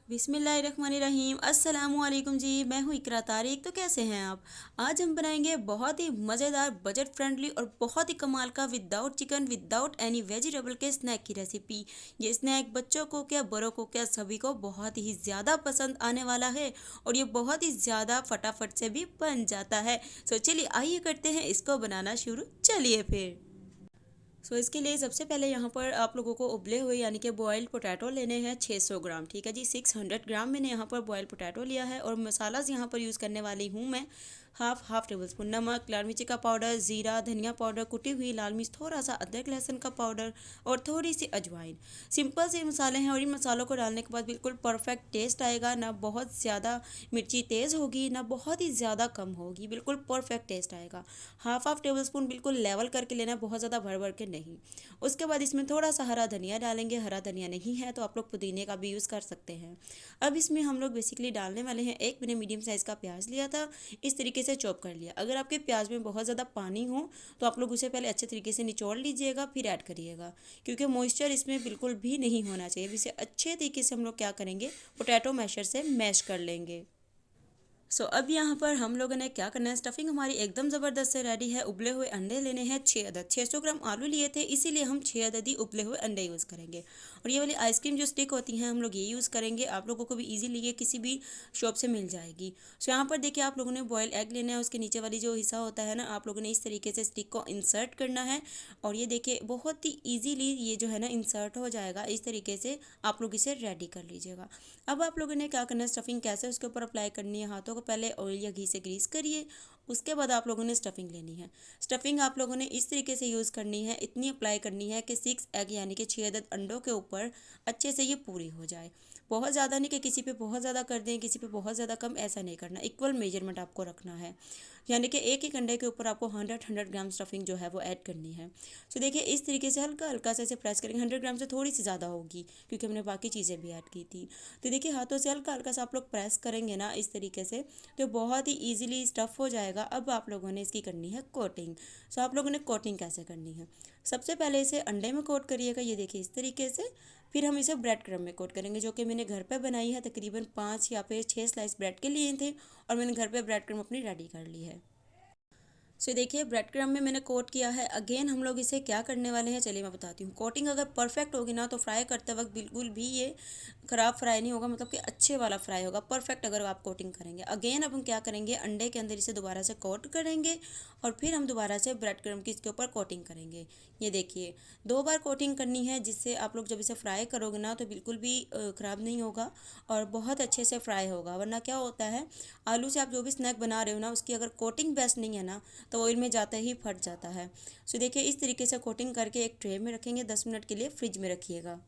बिस्मिल्लाहिर्रहमानिर्रहीम अस्सलामुअलैकुम जी। मैं हूँ इकरा तारिक। तो कैसे हैं आप? आज हम बनाएंगे बहुत ही मज़ेदार, बजट फ्रेंडली और बहुत ही कमाल का without chicken, without any vegetable के स्नैक की रेसिपी। ये स्नैक बच्चों को क्या, बड़ों को क्या, सभी को बहुत ही ज़्यादा पसंद आने वाला है और ये बहुत ही ज़्यादा फटाफट से भी बन जाता है। तो चलिए आइए करते हैं इसको बनाना शुरू। चलिए फिर। इसके लिए सबसे पहले यहाँ पर आप लोगों को उबले हुए यानी कि बॉयल्ड पोटैटो लेने हैं 600 ग्राम। ठीक है जी, 600 ग्राम मैंने यहाँ पर बॉयल्ड पोटैटो लिया है। और मसालाज यहाँ पर यूज़ करने वाली हूँ मैं हाफ टेबल स्पून नमक, लाल मिर्ची का पाउडर, ज़ीरा, धनिया पाउडर, कुटी हुई लाल मिर्च, थोड़ा सा अदरक लहसुन का पाउडर और थोड़ी सी अजवाइन। सिंपल से मसाले हैं और इन मसालों को डालने के बाद बिल्कुल परफेक्ट टेस्ट आएगा। ना बहुत ज़्यादा मिर्ची तेज़ होगी, ना बहुत ही ज़्यादा कम होगी, बिल्कुल परफेक्ट टेस्ट आएगा। हाफ टेबल स्पून बिल्कुल लेवल करके लेना, बहुत ज़्यादा भर भर के नहीं। उसके बाद इसमें थोड़ा सा हरा धनिया डालेंगे। हरा धनिया नहीं है तो आप लोग पुदीने का भी यूज़ कर सकते हैं। अब इसमें हम लोग बेसिकली डालने वाले हैं, एक मैंने मीडियम साइज़ का प्याज लिया था, इस तरीके से चॉप कर लिया। अगर आपके प्याज में बहुत ज़्यादा पानी हो तो आप लोग उसे पहले अच्छे तरीके से निचोड़ लीजिएगा, फिर ऐड करिएगा, क्योंकि मॉइस्चर इसमें बिल्कुल भी नहीं होना चाहिए। इसे अच्छे तरीके से हम लोग क्या करेंगे, पोटैटो मैशर से मैश कर लेंगे। अब यहाँ पर हम लोगों ने क्या करना है, स्टफिंग हमारी एकदम ज़बरदस्त से रेडी है। उबले हुए अंडे लेने हैं 6 अदद। 600 ग्राम आलू लिए थे, इसीलिए हम 6 अदद ही उबले हुए अंडे यूज़ करेंगे। और ये वाली आइसक्रीम जो स्टिक होती हैं हम लोग ये यूज़ करेंगे। आप लोगों को भी इजीली ये किसी भी शॉप से मिल जाएगी। यहाँ पर देखिए, आप लोगों ने बॉयल एग लेना है, उसके नीचे वाली जो हिस्सा होता है ना, आप लोगों ने इस तरीके से स्टिक को इंसर्ट करना है। और ये देखिए बहुत ही ईजीली ये जो है ना इंसर्ट हो जाएगा। इस तरीके से आप लोग इसे रेडी कर लीजिएगा। अब आप लोगों ने क्या करना है, स्टफिंग कैसे उसके ऊपर अप्लाई करनी है, हाथों को पहले ऑयल या घी से ग्रीस करिए। उसके बाद आप लोगों ने स्टफिंग लेनी है। स्टफिंग आप लोगों ने इस तरीके से यूज़ करनी है, इतनी अप्लाई करनी है कि 6 एग यानी कि 6 अदद अंडों के ऊपर अच्छे से ये पूरी हो जाए। बहुत ज़्यादा नहीं कि किसी पे बहुत ज़्यादा कर दें, किसी पे बहुत ज़्यादा कम, ऐसा नहीं करना। इक्वल मेजरमेंट आपको रखना है, यानी कि एक एक अंडे के ऊपर आपको 100 ग्राम स्टफिंग जो है वो ऐड करनी है। देखिए इस तरीके से हल्का हल्का से इसे प्रेस करेंगे। 100 ग्राम से थोड़ी सी ज़्यादा होगी क्योंकि हमने बाकी चीज़ें भी ऐड की थी। तो देखिए हाथों से हल्का हल्का सा आप लोग प्रेस करेंगे ना इस तरीके से, तो बहुत ही ईजिली स्टफ़ हो जाएगा। अब आप लोगों ने इसकी करनी है कोटिंग। आप लोगों ने कोटिंग कैसे करनी है, सबसे पहले इसे अंडे में कोट करिएगा, ये देखिए इस तरीके से। फिर हम इसे ब्रेड क्रम्ब में कोट करेंगे, जो कि मैंने घर पे बनाई है। तकरीबन 5 या फिर 6 स्लाइस ब्रेड के लिए थे और मैंने घर पे ब्रेड क्रम्ब अपनी रेडी कर ली है। देखिए ब्रेड क्रम्ब में मैंने कोट किया है। अगेन हम लोग इसे क्या करने वाले हैं, चलिए मैं बताती हूँ। कोटिंग अगर परफेक्ट होगी ना तो फ्राई करते वक्त बिल्कुल भी ये ख़राब फ्राई नहीं होगा, मतलब कि अच्छे वाला फ्राई होगा परफेक्ट अगर आप कोटिंग करेंगे। अगेन अब हम क्या करेंगे, अंडे के अंदर इसे दोबारा से कोट करेंगे और फिर हम दोबारा से ब्रेड क्रम्ब की इसके ऊपर कोटिंग करेंगे। ये देखिए 2 बार कोटिंग करनी है, जिससे आप लोग जब इसे फ्राई करोगे ना तो बिल्कुल भी ख़राब नहीं होगा और बहुत अच्छे से फ्राई होगा। वरना क्या होता है, आलू से आप जो भी स्नैक बना रहे हो ना, उसकी अगर कोटिंग बेस्ट नहीं है ना तो ऑयल में जाते ही फट जाता है। देखिए इस तरीके से कोटिंग करके एक ट्रे में रखेंगे, 10 मिनट के लिए फ्रिज में रखिएगा।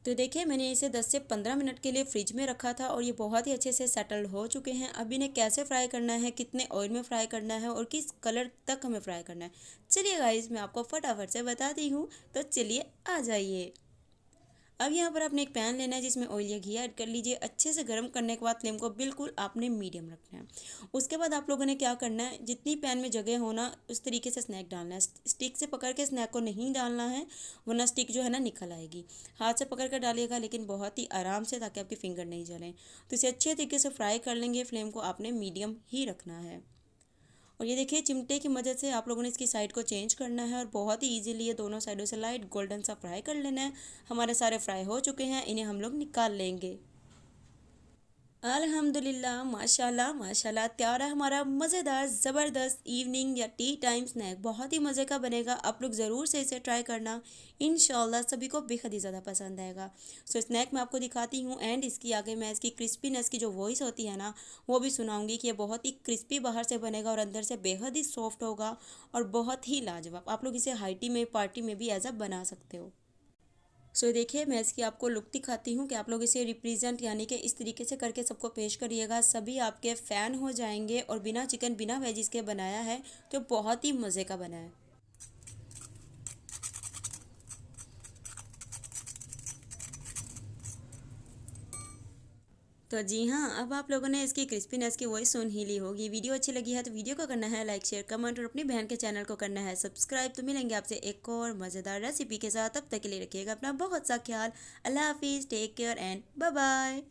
तो देखिए मैंने इसे 10 से 15 मिनट के लिए फ्रिज में रखा था और ये बहुत ही अच्छे से सेटल्ड हो चुके हैं। अब इन्हें कैसे फ्राई करना है, कितने ऑयल में फ्राई करना है और किस कलर तक हमें फ्राई करना है, चलिए गाइस मैं आपको फटाफट से बताती हूँ। तो चलिए आ जाइए। अब यहाँ पर आपने एक पैन लेना है, जिसमें ऑयल या घी ऐड कर लीजिए। अच्छे से गर्म करने के बाद फ्लेम को बिल्कुल आपने मीडियम रखना है। उसके बाद आप लोगों ने क्या करना है, जितनी पैन में जगह होना उस तरीके से स्नैक डालना है। स्टिक से पकड़ के स्नैक को नहीं डालना है, वरना स्टिक जो है ना निकल आएगी। हाथ से पकड़ कर डालिएगा, लेकिन बहुत ही आराम से, ताकि आपके फिंगर नहीं जलें। तो इसे अच्छे तरीके से फ्राई कर लेंगे। फ्लेम को आपने मीडियम ही रखना है। और ये देखिए चिमटे की मदद से आप लोगों ने इसकी साइड को चेंज करना है और बहुत ही इजीली ये दोनों साइडों से लाइट गोल्डन सा फ्राई कर लेना है। हमारे सारे फ्राई हो चुके हैं, इन्हें हम लोग निकाल लेंगे। अल्हम्दुलिल्लाह, माशाल्लाह माशाल्लाह, तैयार है हमारा मज़ेदार ज़बरदस्त इवनिंग या टी टाइम स्नैक। बहुत ही मज़े का बनेगा, आप लोग ज़रूर से इसे ट्राई करना। इंशाल्लाह सभी को बेहद ही ज़्यादा पसंद आएगा। स्नैक मैं आपको दिखाती हूँ एंड इसकी आगे मैं इसकी क्रिस्पीनेस की जो वॉइस होती है ना वो भी सुनाऊंगी कि ये बहुत ही क्रिस्पी बाहर से बनेगा और अंदर से बेहद ही सॉफ्ट होगा और बहुत ही लाजवाब। आप लोग इसे हाई में, पार्टी में भी एज अ बना सकते हो। देखिए मैं इसकी आपको लुक दिखाती हूँ कि आप लोग इसे रिप्रेजेंट यानी कि इस तरीके से करके सबको पेश करिएगा। सभी आपके फ़ैन हो जाएंगे। और बिना चिकन बिना वेजिस के बनाया है तो बहुत ही मज़े का बना है। तो जी हाँ, अब आप लोगों ने इसकी क्रिस्पीनेस की वॉइस सुन ही ली होगी। वीडियो अच्छी लगी है तो वीडियो को करना है लाइक, शेयर, कमेंट और अपनी बहन के चैनल को करना है सब्सक्राइब। तो मिलेंगे आपसे एक और मज़ेदार रेसिपी के साथ, तब तक के लिए रखिएगा अपना बहुत सा ख्याल। अल्लाह हाफिज़, take care and bye bye.